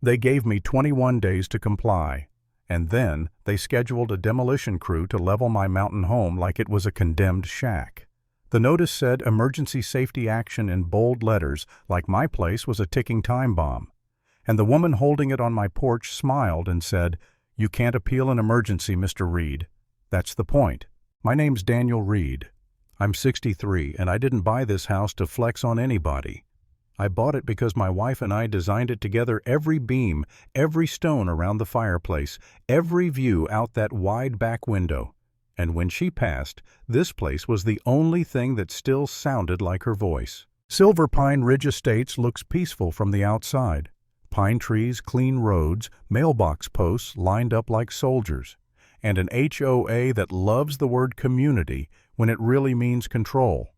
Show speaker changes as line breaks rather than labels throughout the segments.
They gave me 21 days to comply, and then they scheduled a demolition crew to level my mountain home like it was a condemned shack. The notice said emergency safety action in bold letters, like my place was a ticking time bomb. And the woman holding it on my porch smiled and said, "You can't appeal an emergency, Mr. Reed. That's the point. My name's Daniel Reed. I'm 63, and I didn't buy this house to flex on anybody. I bought it because my wife and I designed it together, every beam, every stone around the fireplace, every view out that wide back window. And when she passed, this place was the only thing that still sounded like her voice." Silver Pine Ridge Estates looks peaceful from the outside. Pine trees, clean roads, mailbox posts lined up like soldiers, and an HOA that loves the word community when it really means control.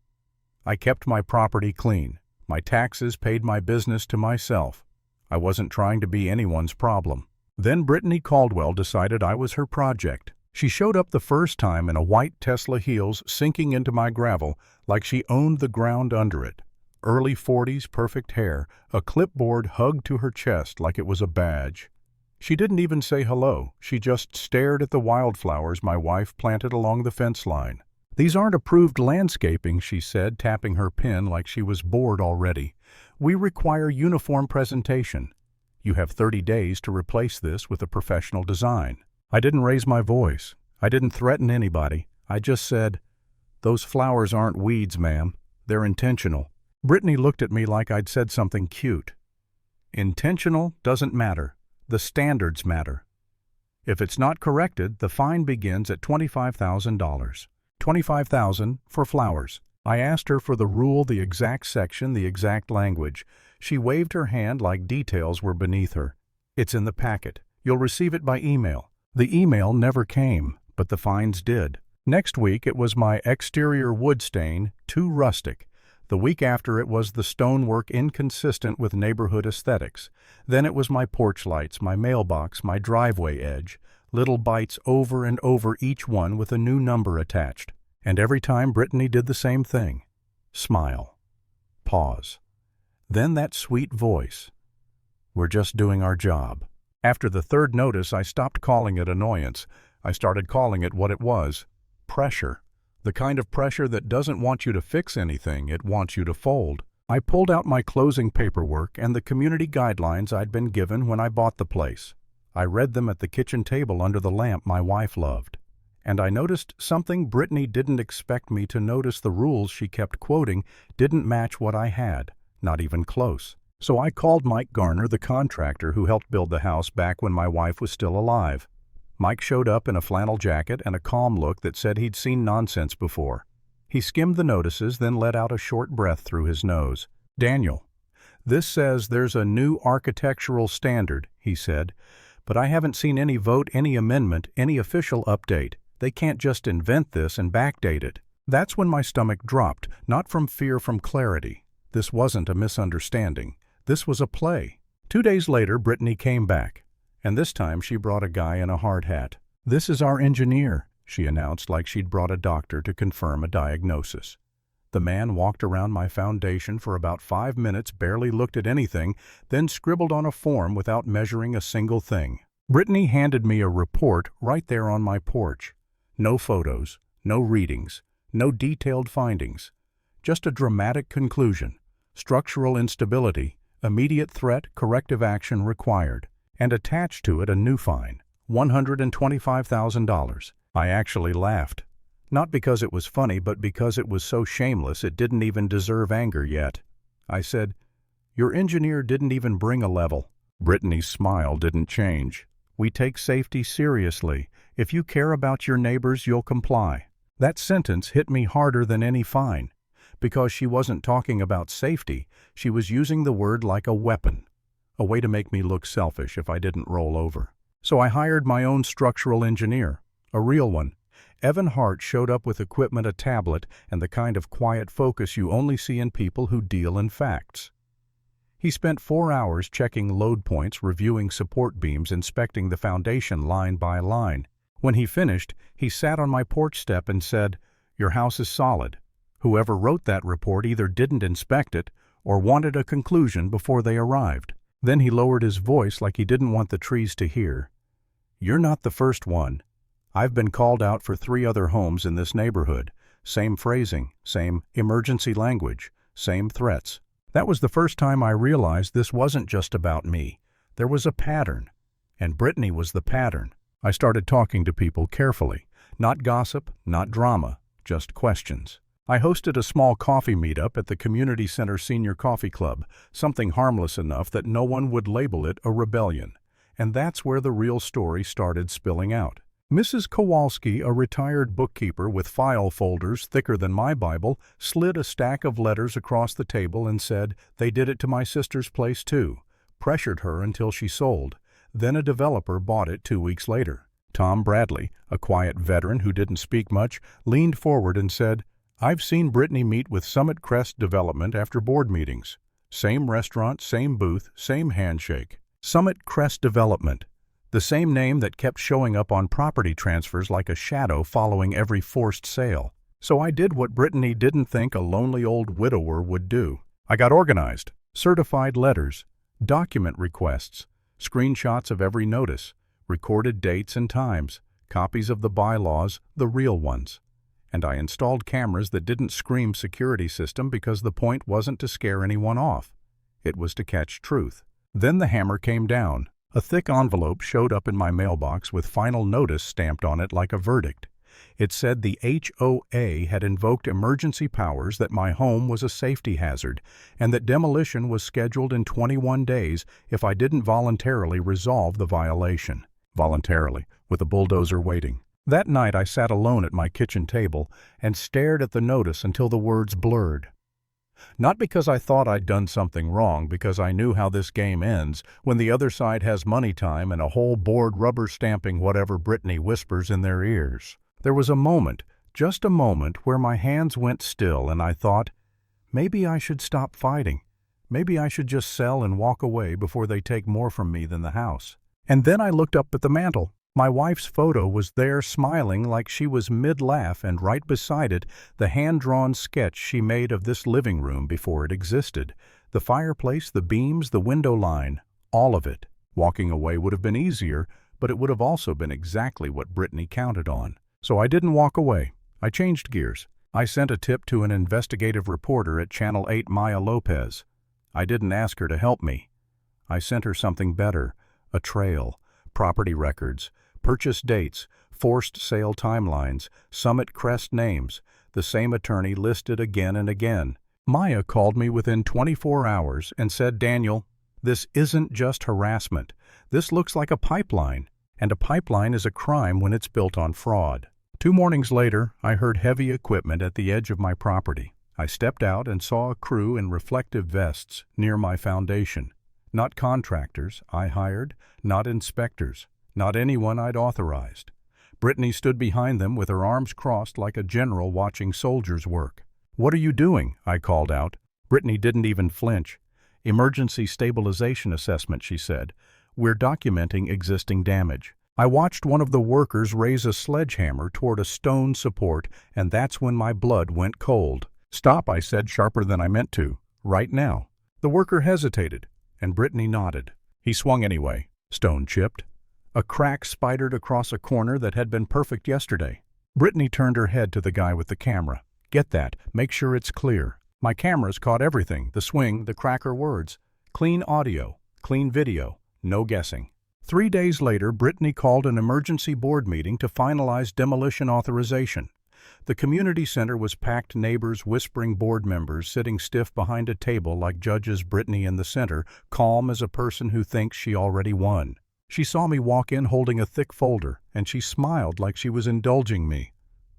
I kept my property clean. My taxes paid my business to myself. I wasn't trying to be anyone's problem. Then Brittany Caldwell decided I was her project. She showed up the first time in a white Tesla heels sinking into my gravel like she owned the ground under it. Early 40s, perfect hair, a clipboard hugged to her chest like it was a badge. She didn't even say hello. She just stared at the wildflowers my wife planted along the fence line. "These aren't approved landscaping," she said, tapping her pen like she was bored already. "We require uniform presentation. You have 30 days to replace this with a professional design." I didn't raise my voice. I didn't threaten anybody. I just said, "Those flowers aren't weeds, ma'am. They're intentional." Brittany looked at me like I'd said something cute. Intentional doesn't matter. The standards matter. If it's not corrected, the fine begins at $25,000. $25,000 for flowers. I asked her for the rule, the exact section, the exact language. She waved her hand like details were beneath her. "It's in the packet. You'll receive it by email." The email never came, but the fines did. Next week it was my exterior wood stain, too rustic. The week after it was the stonework inconsistent with neighborhood aesthetics. Then it was my porch lights, my mailbox, my driveway edge. Little bites over and over, each one with a new number attached. And every time Brittany did the same thing. Smile. Pause. Then that sweet voice. "We're just doing our job." After the third notice, I stopped calling it annoyance. I started calling it what it was. Pressure. The kind of pressure that doesn't want you to fix anything, it wants you to fold. I pulled out my closing paperwork and the community guidelines I'd been given when I bought the place. I read them at the kitchen table under the lamp my wife loved. And I noticed something Brittany didn't expect me to notice. The rules she kept quoting didn't match what I had, not even close. So I called Mike Garner, the contractor who helped build the house back when my wife was still alive. Mike showed up in a flannel jacket and a calm look that said he'd seen nonsense before. He skimmed the notices, then let out a short breath through his nose. "Daniel, this says there's a new architectural standard," he said, "but I haven't seen any vote, any amendment, any official update. They can't just invent this and backdate it." That's when my stomach dropped, not from fear, from clarity. This wasn't a misunderstanding. This was a play. 2 days later, Brittany came back, and this time she brought a guy in a hard hat. "This is our engineer," she announced like she'd brought a doctor to confirm a diagnosis. The man walked around my foundation for about 5 minutes, barely looked at anything, then scribbled on a form without measuring a single thing. Brittany handed me a report right there on my porch. No photos, no readings, no detailed findings. Just a dramatic conclusion. Structural instability. Immediate threat, corrective action required. And attached to it a new fine, $125,000. I actually laughed. Not because it was funny, but because it was so shameless it didn't even deserve anger yet. I said, "Your engineer didn't even bring a level." Brittany's smile didn't change. "We take safety seriously. If you care about your neighbors, you'll comply." That sentence hit me harder than any fine. Because she wasn't talking about safety, she was using the word like a weapon, a way to make me look selfish if I didn't roll over. So I hired my own structural engineer, a real one. Evan Hart showed up with equipment, a tablet, and the kind of quiet focus you only see in people who deal in facts. He spent 4 hours checking load points, reviewing support beams, inspecting the foundation line by line. When he finished, he sat on my porch step and said, "Your house is solid." Whoever wrote that report either didn't inspect it or wanted a conclusion before they arrived. Then he lowered his voice like he didn't want the trees to hear. "You're not the first one. I've been called out for 3 other homes in this neighborhood. Same phrasing, same emergency language, same threats." That was the first time I realized this wasn't just about me. There was a pattern, and Brittany was the pattern. I started talking to people carefully. Not gossip, not drama, just questions. I hosted a small coffee meetup at the Community Center Senior Coffee Club, something harmless enough that no one would label it a rebellion. And that's where the real story started spilling out. Mrs. Kowalski, a retired bookkeeper with file folders thicker than my Bible, slid a stack of letters across the table and said, "They did it to my sister's place too." Pressured her until she sold. Then a developer bought it 2 weeks later. Tom Bradley, a quiet veteran who didn't speak much, leaned forward and said, "I've seen Brittany meet with Summit Crest Development after board meetings. Same restaurant, same booth, same handshake." Summit Crest Development. The same name that kept showing up on property transfers like a shadow following every forced sale. So I did what Brittany didn't think a lonely old widower would do. I got organized. Certified letters, document requests, screenshots of every notice, recorded dates and times, copies of the bylaws, the real ones. And I installed cameras that didn't scream security system because the point wasn't to scare anyone off. It was to catch truth. Then the hammer came down. A thick envelope showed up in my mailbox with final notice stamped on it like a verdict. It said the HOA had invoked emergency powers, that my home was a safety hazard, and that demolition was scheduled in 21 days if I didn't voluntarily resolve the violation. Voluntarily, with a bulldozer waiting. That night I sat alone at my kitchen table and stared at the notice until the words blurred. Not because I thought I'd done something wrong, because I knew how this game ends when the other side has money time and a whole board rubber stamping whatever Brittany whispers in their ears. There was a moment, just a moment, where my hands went still and I thought, maybe I should stop fighting. Maybe I should just sell and walk away before they take more from me than the house. And then I looked up at the mantel. My wife's photo was there, smiling like she was mid-laugh, and right beside it, the hand-drawn sketch she made of this living room before it existed. The fireplace, the beams, the window line, all of it. Walking away would have been easier, but it would have also been exactly what Brittany counted on. So I didn't walk away. I changed gears. I sent a tip to an investigative reporter at Channel 8, Maya Lopez. I didn't ask her to help me. I sent her something better, a trail, property records, purchase dates, forced sale timelines, Summit Crest names, the same attorney listed again and again. Maya called me within 24 hours and said, "Daniel, this isn't just harassment. This looks like a pipeline, and a pipeline is a crime when it's built on fraud." 2 mornings later, I heard heavy equipment at the edge of my property. I stepped out and saw a crew in reflective vests near my foundation. Not contractors I hired, not inspectors, not anyone I'd authorized. Brittany stood behind them with her arms crossed like a general watching soldiers work. "What are you doing?" I called out. Brittany didn't even flinch. "Emergency stabilization assessment," she said. "We're documenting existing damage." I watched one of the workers raise a sledgehammer toward a stone support, and that's when my blood went cold. "Stop," I said, sharper than I meant to. "Right now." The worker hesitated, and Brittany nodded. He swung anyway. Stone chipped. A crack spidered across a corner that had been perfect yesterday. Brittany turned her head to the guy with the camera. "Get that. Make sure it's clear." My cameras caught everything, the swing, the cracker words. Clean audio, clean video, no guessing. 3 days later, Brittany called an emergency board meeting to finalize demolition authorization. The community center was packed, neighbors, whispering, board members sitting stiff behind a table like judges. Brittany in the center, calm as a person who thinks she already won. She saw me walk in holding a thick folder, and she smiled like she was indulging me.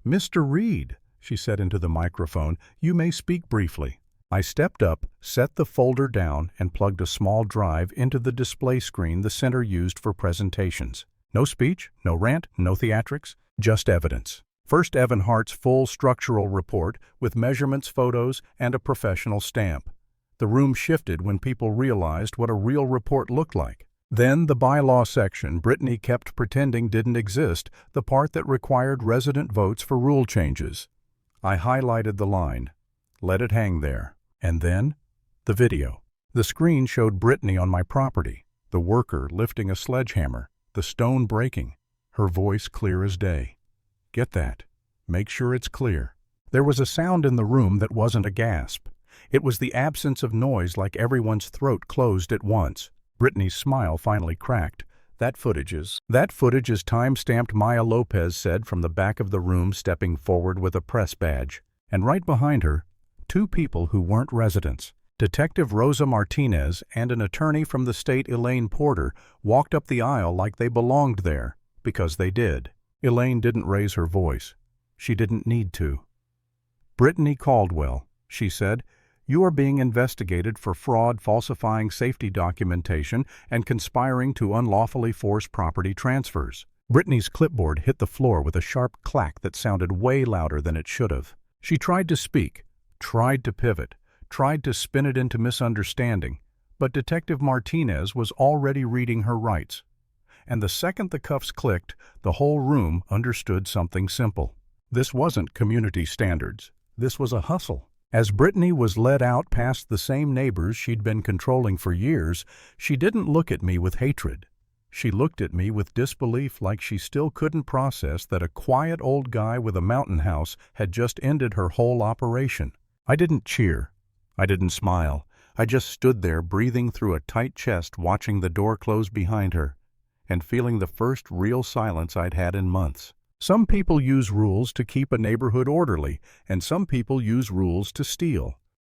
"Mr. Reed," she said into the microphone, "you may speak briefly." I stepped up, set the folder down, and plugged a small drive into the display screen the center used for presentations. No speech, no rant, no theatrics, just evidence. First, Evan Hart's full structural report with measurements, photos, and a professional stamp. The room shifted when people realized what a real report looked like. Then the bylaw section Brittany kept pretending didn't exist, the part that required resident votes for rule changes. I highlighted the line, let it hang there, and then the video. The screen showed Brittany on my property, the worker lifting a sledgehammer, the stone breaking, her voice clear as day. Get that. Make sure it's clear. There was a sound in the room that wasn't a gasp. It was the absence of noise, like everyone's throat closed at once. Brittany's smile finally cracked. That footage is time-stamped, Maya Lopez said from the back of the room, stepping forward with a press badge. And right behind her, two people who weren't residents. Detective Rosa Martinez and an attorney from the state, Elaine Porter, walked up the aisle like they belonged there, because they did. Elaine didn't raise her voice. She didn't need to. "Brittany Caldwell," she said, "you are being investigated for fraud, falsifying safety documentation, and conspiring to unlawfully force property transfers." Brittany's clipboard hit the floor with a sharp clack that sounded way louder than it should have. She tried to speak, tried to pivot, tried to spin it into misunderstanding, but Detective Martinez was already reading her rights. And the second the cuffs clicked, the whole room understood something simple. This wasn't community standards. This was a hustle. As Brittany was led out past the same neighbors she'd been controlling for years, she didn't look at me with hatred. She looked at me with disbelief, like she still couldn't process that a quiet old guy with a mountain house had just ended her whole operation. I didn't cheer. I didn't smile. I just stood there, breathing through a tight chest, watching the door close behind her, and feeling the first real silence I'd had in months. Some people use rules to keep a neighborhood orderly, and some people use rules to steal.